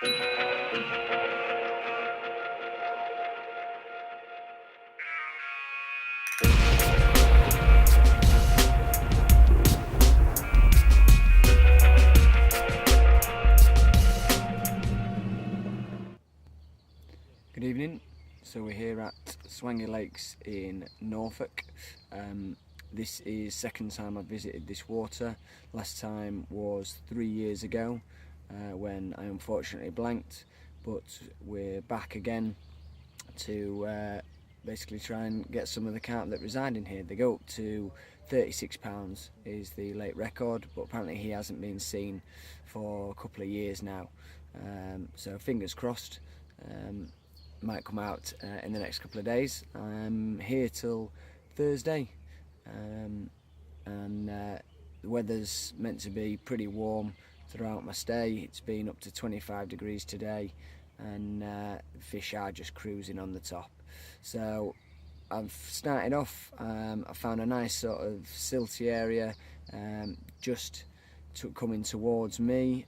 Good evening. So we're here at Swangey Lakes in Norfolk. This is second time I've visited this water. Last time was 3 years ago when I unfortunately blanked, but we're back again to basically try and get some of the carp that reside in here. They go up to £36 is the lake record, but apparently he hasn't been seen for a couple of years now. So fingers crossed. Might come out in the next couple of days. I'm here till Thursday, and the weather's meant to be pretty warm throughout my stay. It's been up to 25 degrees today, and fish are just cruising on the top. So I've started off, I found a nice sort of silty area just coming towards me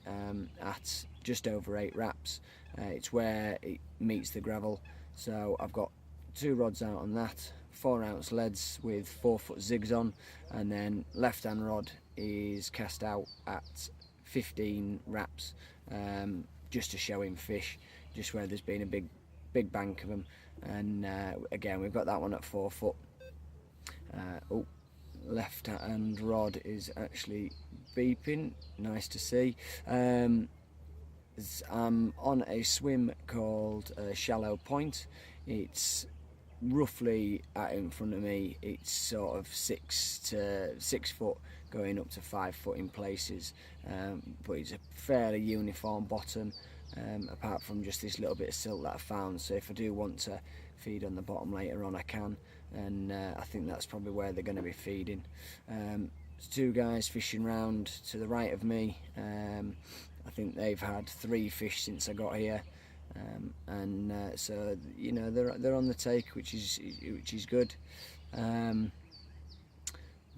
at just over 8 wraps. It's where it meets the gravel, so I've got 2 rods out on that, 4-ounce leads with 4-foot zigs on, and then left hand rod is cast out at 15 wraps, just to show him fish, just where there's been a big bank of them. And again, we've got that one at 4 foot. Oh, left hand rod is actually beeping, nice to see. I'm on a swim called Shallow Point. It's roughly out in front of me. It's sort of 6 foot going up to 5 foot in places, but it's a fairly uniform bottom, apart from just this little bit of silt that I found. So if I do want to feed on the bottom later on, I can, and I think that's probably where they're going to be feeding. There's 2 guys fishing round to the right of me. I think they've had 3 fish since I got here, and so you know they're on the take, which is good.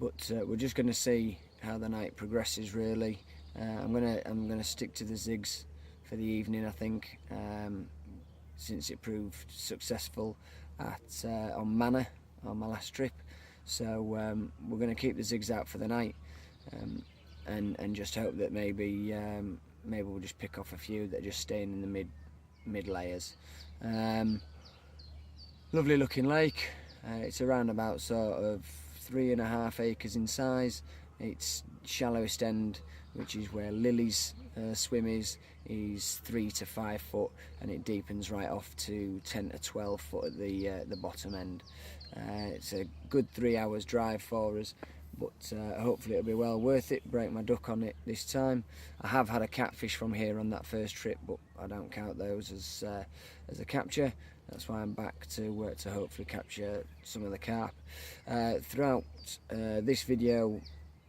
But we're just going to see how the night progresses. Really, I'm gonna stick to the zigs for the evening. I think since it proved successful at on Manor on my last trip, so we're going to keep the zigs out for the night, and just hope that maybe we'll just pick off a few that are just staying in the mid layers. Lovely looking lake. It's around about sort of 3.5 acres in size. Its shallowest end, which is where Lily's swim is 3 to 5 foot, and it deepens right off to 10 to 12 foot at the bottom end. It's a good 3 hours drive for us, but hopefully it'll be well worth it. Break my duck on it this time. I have had a catfish from here on that first trip, but I don't count those as a capture. That's why I'm back to hopefully capture some of the carp. Throughout this video,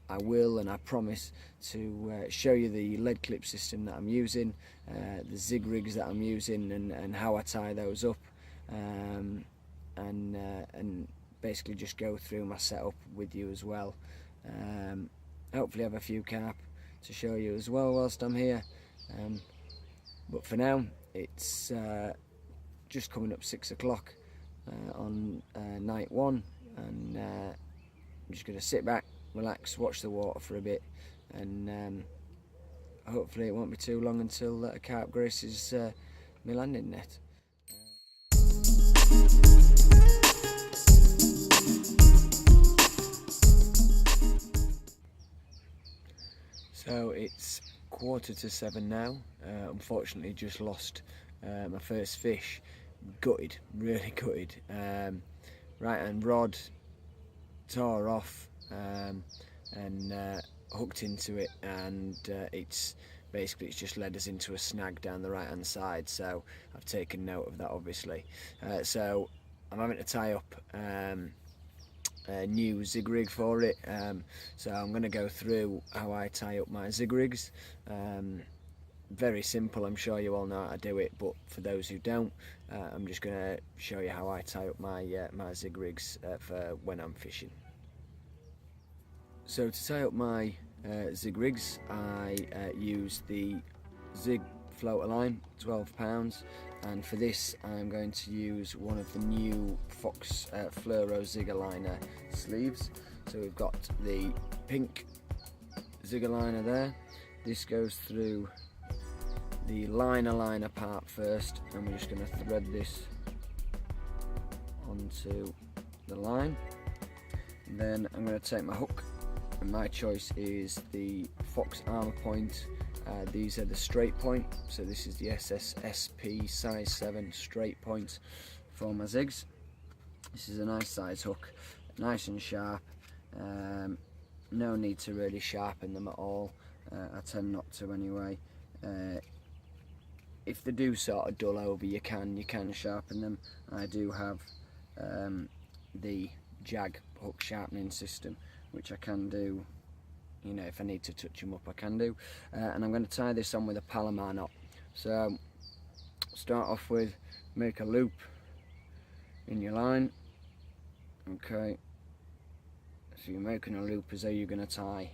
I will, and I promise, to show you the lead clip system that I'm using, the zig rigs that I'm using, and how I tie those up, and basically just go through my setup with you as well. Hopefully have a few carp to show you as well whilst I'm here, but for now it's just coming up 6 o'clock on night 1, and I'm just going to sit back, relax, watch the water for a bit, and hopefully it won't be too long until a carp graces my landing net. So it's 6:45 now. Unfortunately just lost my first fish. Gutted, really gutted. Right hand rod tore off, and hooked into it, and it's just led us into a snag down the right hand side, so I've taken note of that, obviously. So I'm having to tie up a new zig rig for it, so I'm going to go through how I tie up my zig rigs. Very simple, I'm sure you all know how to do it, but for those who don't, I'm just going to show you how I tie up my zig rigs for when I'm fishing. So to tie up my zig rigs, I use the Zig floater line, £12, and for this I'm going to use one of the new Fox Fluoro Zigger liner sleeves. So we've got the pink Zigger liner there. This goes through the liner part first, and we're just going to thread this onto the line. And then I'm going to take my hook, and my choice is the Fox Armour Point. These are the straight point, so this is the SSSP size 7 straight point for my Zigs. This is a nice size hook, nice and sharp. No need to really sharpen them at all. I tend not to anyway. If they do sort of dull over, you can sharpen them. I do have the Jag hook sharpening system, which I can do. You know, if I need to touch them up, I can do. And I'm going to tie this on with a Palomar knot. So start off with, make a loop in your line. Okay, so you're making a loop as though you're going to tie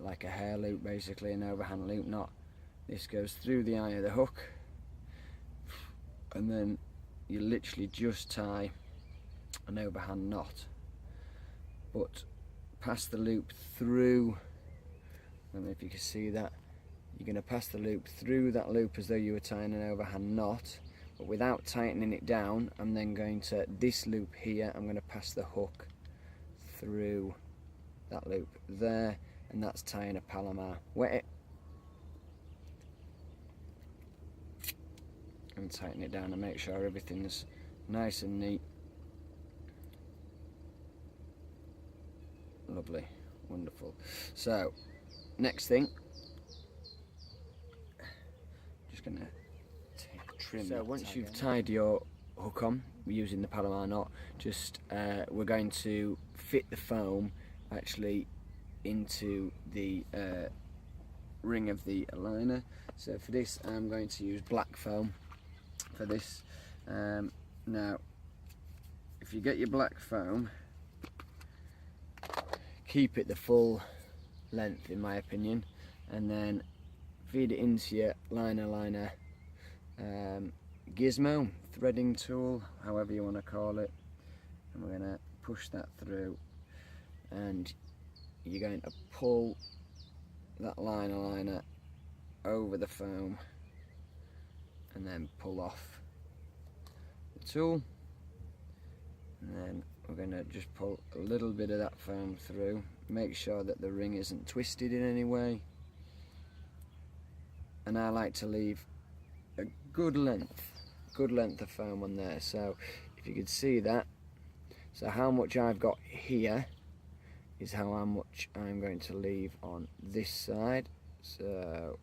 like a hair loop, basically an overhand loop knot. This goes through the eye of the hook, and then you literally just tie an overhand knot, but pass the loop through. I don't know if you can see that. You're going to pass the loop through that loop as though you were tying an overhand knot, but without tightening it down. I'm then going to this loop here, I'm going to pass the hook through that loop there, and that's tying a Palomar. Wet it and tighten it down and make sure everything's nice and neat. Lovely, wonderful. So next thing, just gonna trim. So once you've tied your hook on using the Palomar knot, just we're going to fit the foam actually into the ring of the liner. So for this I'm going to use black foam for this. Now if you get your black foam, keep it the full length in my opinion, and then feed it into your liner gizmo, threading tool, however you want to call it, and we're going to push that through, and you're going to pull that liner over the foam and then pull off the tool, and then we're going to just pull a little bit of that foam through. Make sure that the ring isn't twisted in any way, and I like to leave a good length of foam on there. So if you could see that, so how much I've got here is how much I'm going to leave on this side, so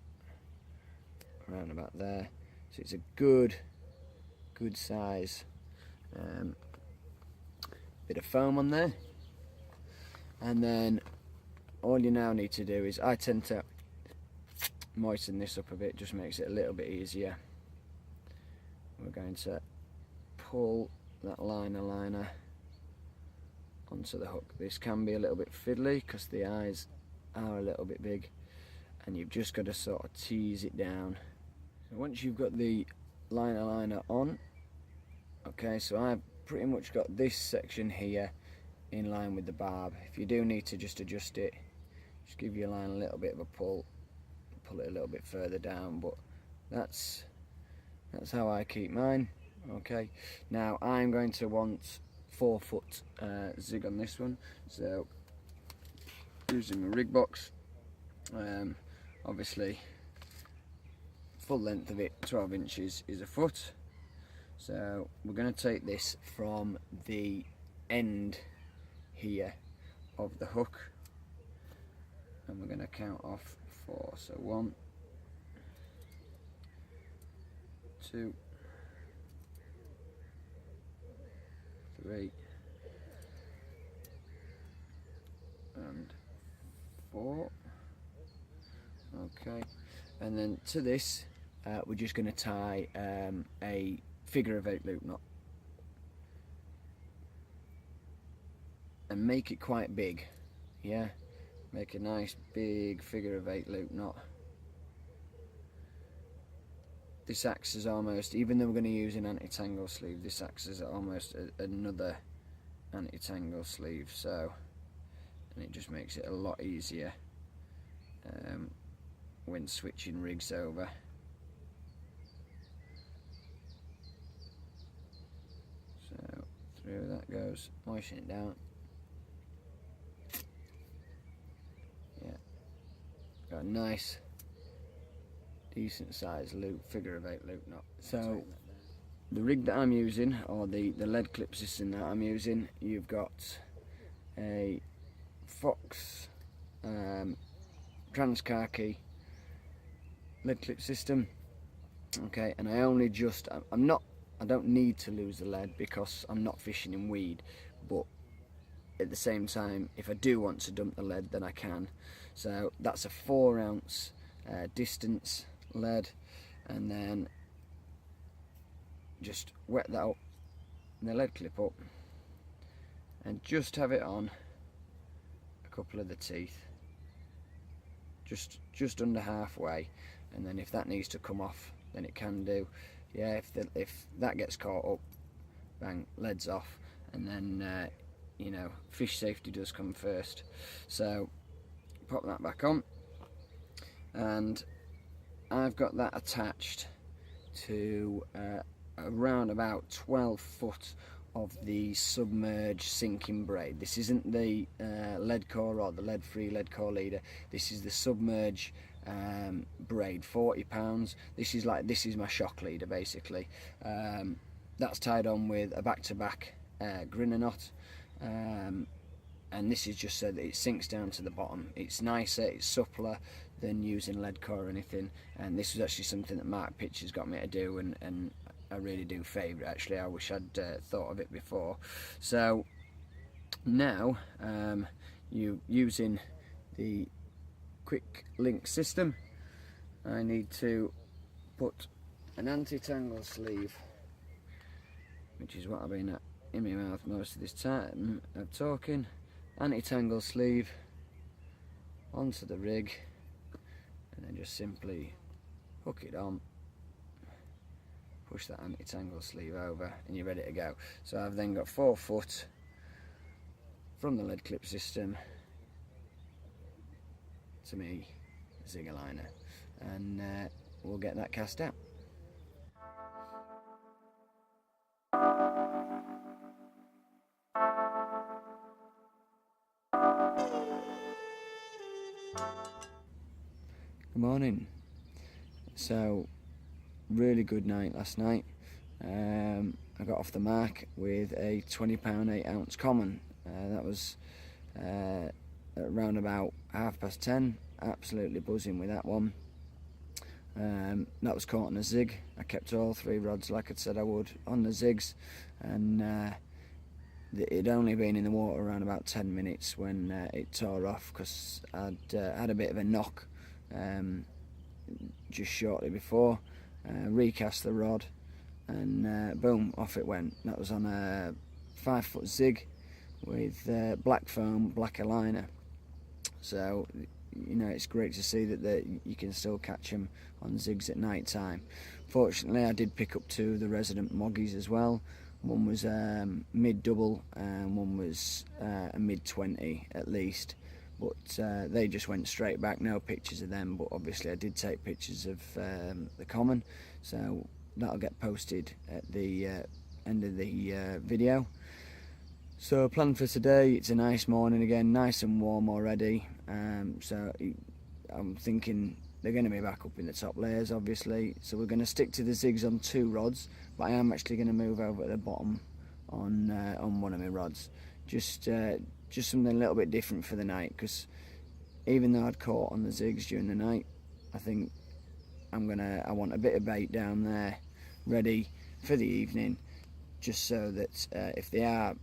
around about there. So it's a good size bit of foam on there, and then all you now need to do is, I tend to moisten this up a bit, just makes it a little bit easier. We're going to pull that liner onto the hook. This can be a little bit fiddly because the eyes are a little bit big, and you've just got to sort of tease it down. So once you've got the liner on, okay, so I've pretty much got this section here in line with the barb. If you do need to just adjust it, just give your line a little bit of a pull it a little bit further down, but that's how I keep mine. Okay, now I'm going to want 4 foot zig on this one, so using my rig box, obviously full length of it 12 inches is a foot. So we're going to take this from the end here of the hook, and we're going to count off 4. So 1, 2, 3, and 4. Okay, and then to this we're just going to tie a figure of 8 loop knot, and make it quite big. Yeah, make a nice big figure of 8 loop knot, this acts as almost, even though we're going to use an anti-tangle sleeve, this acts as almost another anti-tangle sleeve, so, and it just makes it a lot easier when switching rigs over. So through that goes, moisten it down. Yeah, got a nice decent sized loop, figure of 8 loop knot. So the rig that I'm using, or the lead clip system that I'm using, you've got a Fox trans khaki lead clip system. Okay, and I only just, I don't need to lose the lead because I'm not fishing in weed, but at the same time, if I do want to dump the lead, then I can. So that's a 4 ounce distance lead, and then just wet that up in the lead clip up and just have it on a couple of the teeth, just under halfway, and then if that needs to come off, then it can do. Yeah, if that gets caught up, bang, lead's off, and then you know, fish safety does come first. So pop that back on, and I've got that attached to around about 12 foot of the submerged sinking braid. This isn't the lead core or the lead free lead core leader. This is the submerged braid, 40 pounds. This is my shock leader basically. That's tied on with a back-to-back grinner knot, and this is just so that it sinks down to the bottom. It's nicer, it's suppler than using lead core or anything, and this was actually something that Mark Pitcher's got me to do, and I really do favour it actually. I wish I'd thought of it before. So now you using the quick link system, I need to put an anti-tangle sleeve, which is what I've been at in my mouth most of this time of talking. Anti-tangle sleeve onto the rig, and then just simply hook it on, push that anti-tangle sleeve over, and you're ready to go. So I've then got 4 foot from the lead clip system to me Zig liner, and we'll get that cast out. Good morning. So really good night last night. I got off the mark with a £20 8-ounce common. That was around about 10:30. Absolutely buzzing with that one. That was caught on a zig. I kept all 3 rods like I said I would on the zigs, and it'd only been in the water around about 10 minutes when it tore off, because I'd had a bit of a knock just shortly before. Recast the rod, and boom, off it went. That was on a 5 foot zig with black foam, black liner. So you know, it's great to see that you can still catch them on zigs at night time. Fortunately, I did pick up 2 of the resident moggies as well. One was mid double and one was a mid 20 at least, but they just went straight back. No pictures of them, but obviously I did take pictures of the common, so that'll get posted at the end of the video. So plan for today, it's a nice morning again, nice and warm already, so I'm thinking they're going to be back up in the top layers obviously, so we're going to stick to the zigs on 2 rods, but I am actually going to move over to the bottom on one of my rods, just something a little bit different for the night, because even though I'd caught on the zigs during the night, I think I want a bit of bait down there ready for the evening, just so that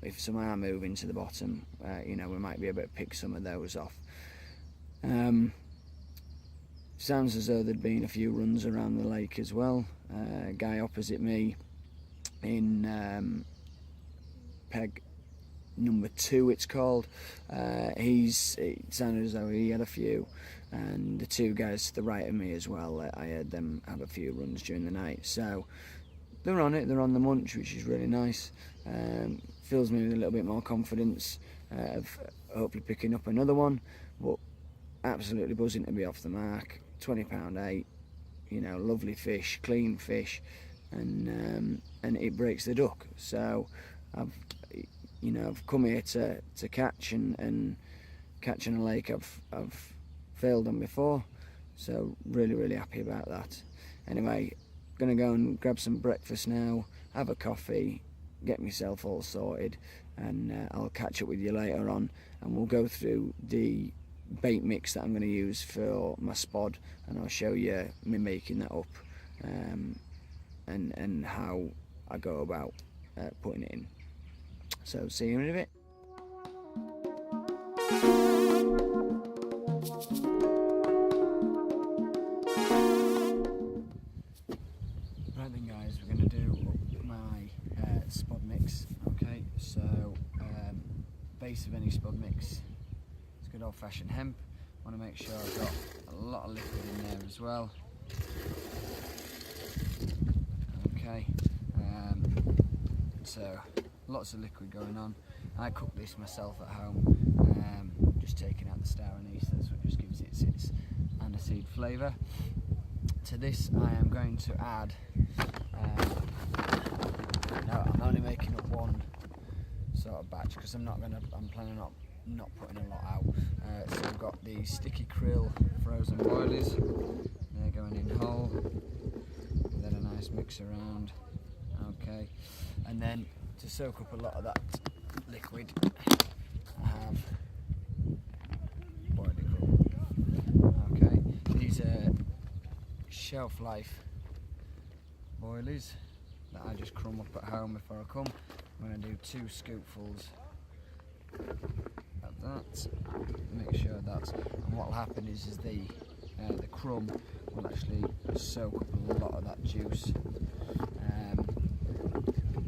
if some are moving to the bottom, you know, we might be able to pick some of those off. Sounds as though there'd been a few runs around the lake as well. Guy opposite me in Peg number 2 it's called. It sounded as though he had a few, and the 2 guys to the right of me as well, I heard them have a few runs during the night. So they're on it, they're on the munch, which is really nice. Fills me with a little bit more confidence of hopefully picking up another one, but absolutely buzzing to be off the mark. 20-pound 8, you know, lovely fish, clean fish, and it breaks the duck. So I've come here to catch, and catching a lake I've failed on before, so really happy about that. Anyway, gonna go and grab some breakfast now, have a coffee, get myself all sorted, and I'll catch up with you later on, and we'll go through the bait mix that I'm going to use for my spod, and I'll show you me making that up, and how I go about putting it in. So see you in a bit. Right then guys, we're going to do my spod mix. Okay, so base of any spod mix, it's good old fashioned hemp. I want to make sure I've got a lot of liquid in there as well. Okay, so lots of liquid going on. I cook this myself at home, just taking out the star anise, that's what just gives it its aniseed flavour. To this I am going to add, no, I'm only making up one sort of batch because I'm planning on not putting a lot out. So I've got the sticky krill frozen boilies, they're going in whole, then a nice mix around. Okay, and then to soak up a lot of that liquid, I have boilie krill. Okay, these are shelf life boilies that I just crumb up at home before I come. I'm going to do 2 scoopfuls of that, make sure that's, and what will happen is the crumb will actually soak up a lot of that juice,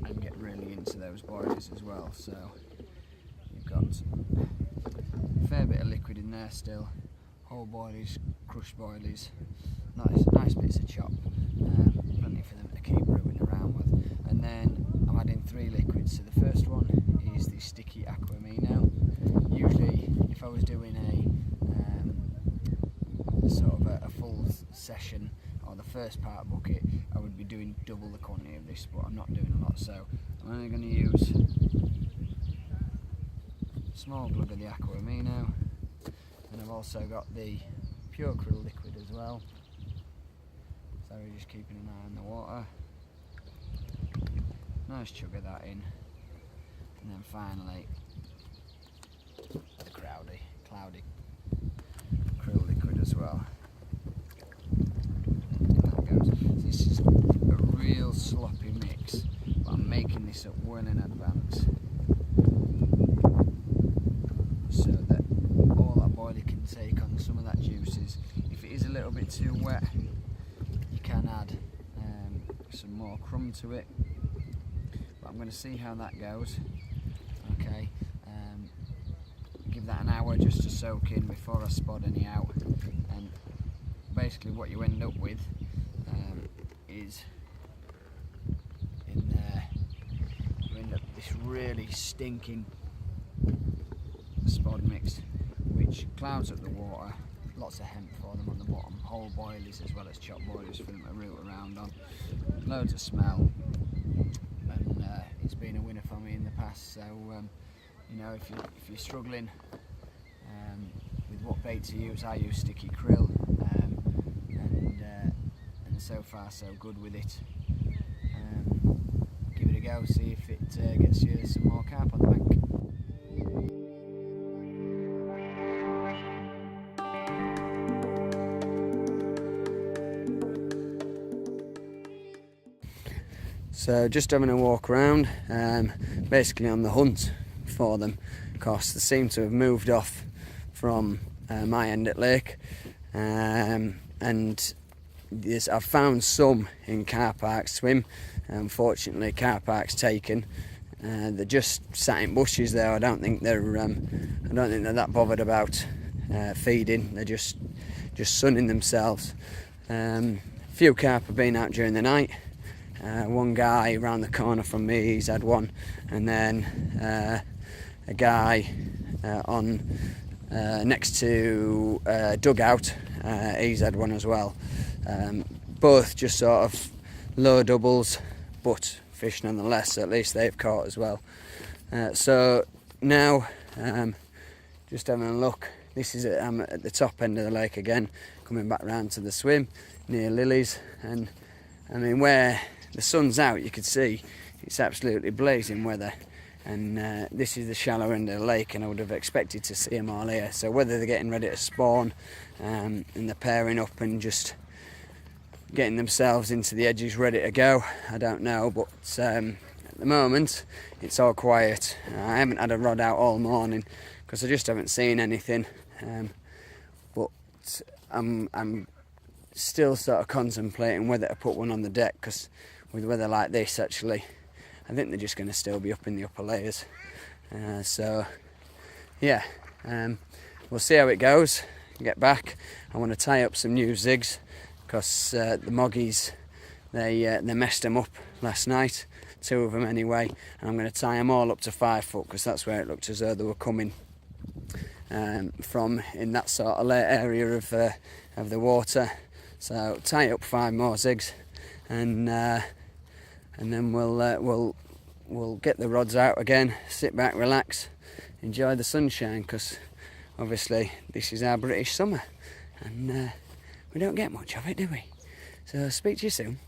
and get really into those boilies as well. So you've got a fair bit of liquid in there still, whole boilies, crushed boilies, nice bits of chop, plenty for them to keep brewing around with. And then I'm adding 3 liquids. So the first one is the sticky aquamino. Usually if I was doing a sort of a full session, or the first part bucket, I would be doing double the quantity of this, but I'm not doing a lot, so I'm only going to use a small glug of the aquamino, and I've also got the pure krill liquid as well, so we're just keeping an eye on the water. Nice chug of that in, and then finally the cloudy krill liquid as well. That goes. So this is a real sloppy mix, but I'm making this up well in advance so that all that boilie can take on some of that juices. If it is a little bit too wet, you can add some more crumb to it, but I'm going to see how that goes. Okay, give that an hour just to soak in before I spod any out, and basically what you end up with is in there you end up with this really stinking spod mix which clouds up the water. Lots of hemp for them on the bottom, whole boilies as well as chopped boilies for them to root around on, loads of smell, and it's been a winner for me in the past. So you know, if you're struggling with what bait to use, I use sticky krill, and so far so good with it. Give it a go, see if it gets you some more carp on the bank. So just having a walk around, basically on the hunt for them, because they seem to have moved off from my end at lake, and I've found some in car park swim. Unfortunately car park's taken, They're just sat in bushes there. I don't think they're that bothered about feeding. They're just sunning themselves. Few carp have been out during the night. One guy around the corner from me, he's had one, and then a guy on next to dugout, he's had one as well. Both just sort of low doubles, but fish nonetheless, so at least they've caught as well. So now, just having a look, this is I'm at the top end of the lake again, coming back round to the swim near Lily's, and I mean where the sun's out you could see it's absolutely blazing weather, and this is the shallow end of the lake, and I would have expected to see them all here. So whether they're getting ready to spawn and they're pairing up and just getting themselves into the edges ready to go, I don't know, but at the moment it's all quiet. I haven't had a rod out all morning because I just haven't seen anything, but I'm still sort of contemplating whether to put one on the deck, because with weather like this, actually I think they're just going to still be up in the upper layers. So yeah, we'll see how it goes. Get back, I want to tie up some new Zigs, because the moggies, they messed them up last night, 2 of them anyway, and I'm going to tie them all up to 5 foot, because that's where it looked as though they were coming from, in that sort of late area of the water. So tie up 5 more Zigs, and then we'll get the rods out again, sit back, relax, enjoy the sunshine, because obviously this is our British summer, and we don't get much of it, do we? So speak to you soon.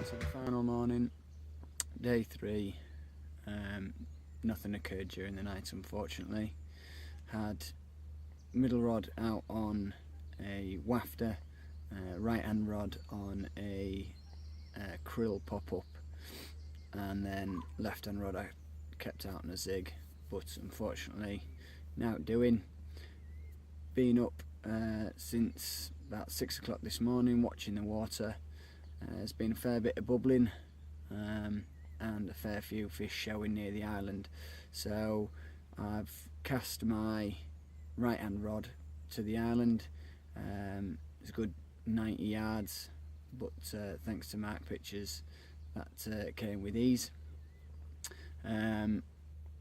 So the final morning, day 3. Nothing occurred during the night, unfortunately. Had middle rod out on a wafter, right hand rod on a krill pop-up, and then left hand rod I kept out on a Zig. But unfortunately, now doing, been up since about 6 o'clock this morning watching the water. There's been a fair bit of bubbling, and a fair few fish showing near the island, so I've cast my right hand rod to the island. It's a good 90 yards, but thanks to Mark Pictures, that came with ease, and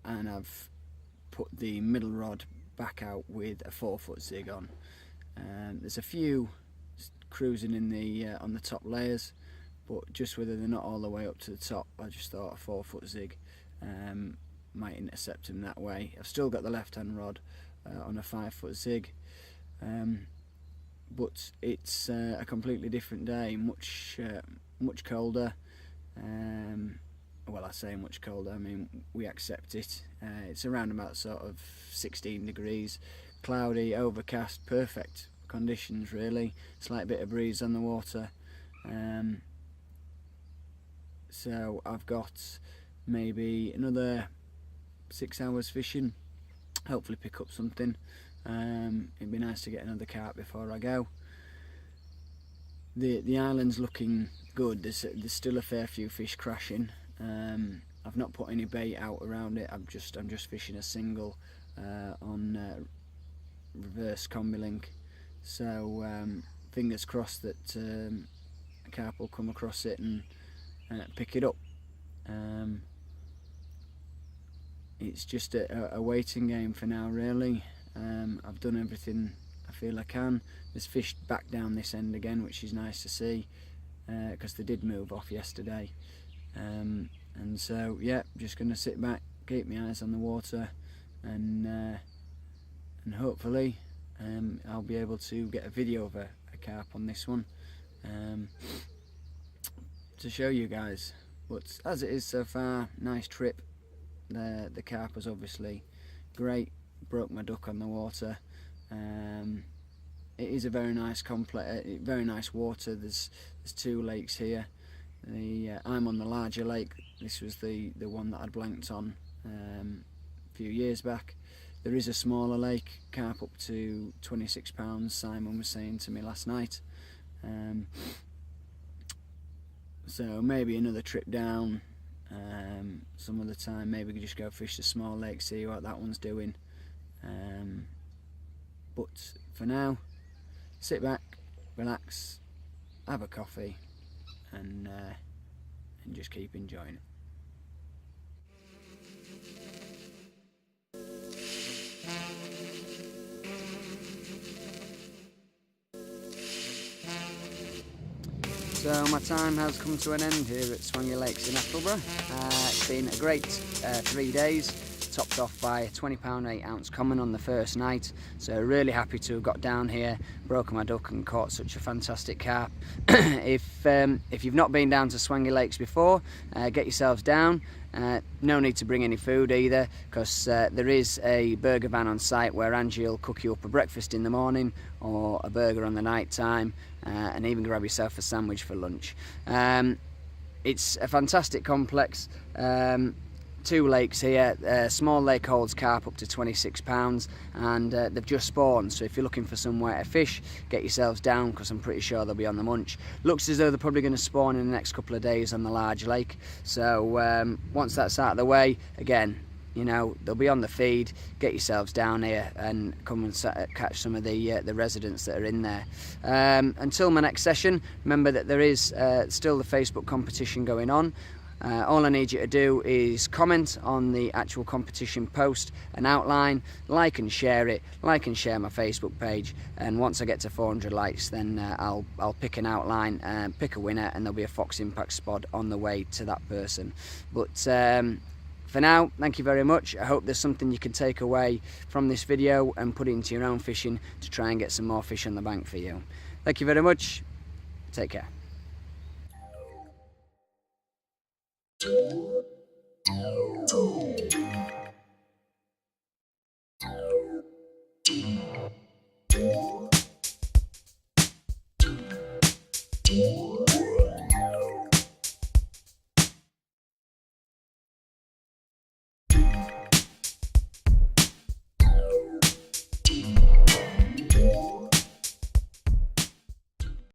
I've put the middle rod back out with a 4 foot Zig on. There's a few cruising in the on the top layers, but just whether they're not all the way up to the top, I just thought a 4 foot Zig might intercept them that way. I've still got the left hand rod on a 5 foot Zig, but it's a completely different day, much colder. Well, I say much colder, I mean we accept it. It's around about sort of 16 degrees, cloudy, overcast, perfect conditions really, slight bit of breeze on the water. So I've got maybe another 6 hours fishing, hopefully pick up something. It'd be nice to get another carp before I go. The island's looking good. There's still a fair few fish crashing. I've not put any bait out around it. I'm just fishing a single on reverse combi link. So fingers crossed that a carp will come across it and pick it up. It's just a waiting game for now really. I've done everything I feel I can. There's fish back down this end again, which is nice to see, because they did move off yesterday. And so yeah, just going to sit back, keep my eyes on the water, and hopefully I'll be able to get a video of a carp on this one to show you guys. But as it is so far, nice trip. The carp was obviously great, broke my duck on the water. It is a very nice complex, very nice water. There's 2 lakes here, I'm on the larger lake. This was the one that I'd blanked on a few years back. There is a smaller lake, carp up to £26, Simon was saying to me last night. So maybe another trip down some other time. Maybe we could just go fish the small lake, see what that one's doing. But for now, sit back, relax, have a coffee, and just keep enjoying it. So my time has come to an end here at Swangey Lakes in Attleborough. It's been a great 3 days, topped off by a £20 8-ounce common on the first night. So really happy to have got down here, broken my duck and caught such a fantastic carp. If you've not been down to Swangey Lakes before, get yourselves down. No need to bring any food either, because there is a burger van on site where Angie will cook you up a breakfast in the morning or a burger on the night time, and even grab yourself a sandwich for lunch. It's a fantastic complex. 2 lakes here. Small lake holds carp up to £26, and they've just spawned, so if you're looking for somewhere to fish, get yourselves down, because I'm pretty sure they'll be on the munch. Looks as though they're probably going to spawn in the next couple of days on the large lake, so once that's out of the way, again, you know, they'll be on the feed. Get yourselves down here and come and catch some of the residents that are in there. Until my next session, remember that there is still the Facebook competition going on. All I need you to do is comment on the actual competition post, an outline, like and share it, like and share my Facebook page, and once I get to 400 likes, then I'll pick an outline and pick a winner, and there'll be a Fox Impact spot on the way to that person. But for now, thank you very much. I hope there's something you can take away from this video and put it into your own fishing to try and get some more fish on the bank for you. Thank you very much. Take care.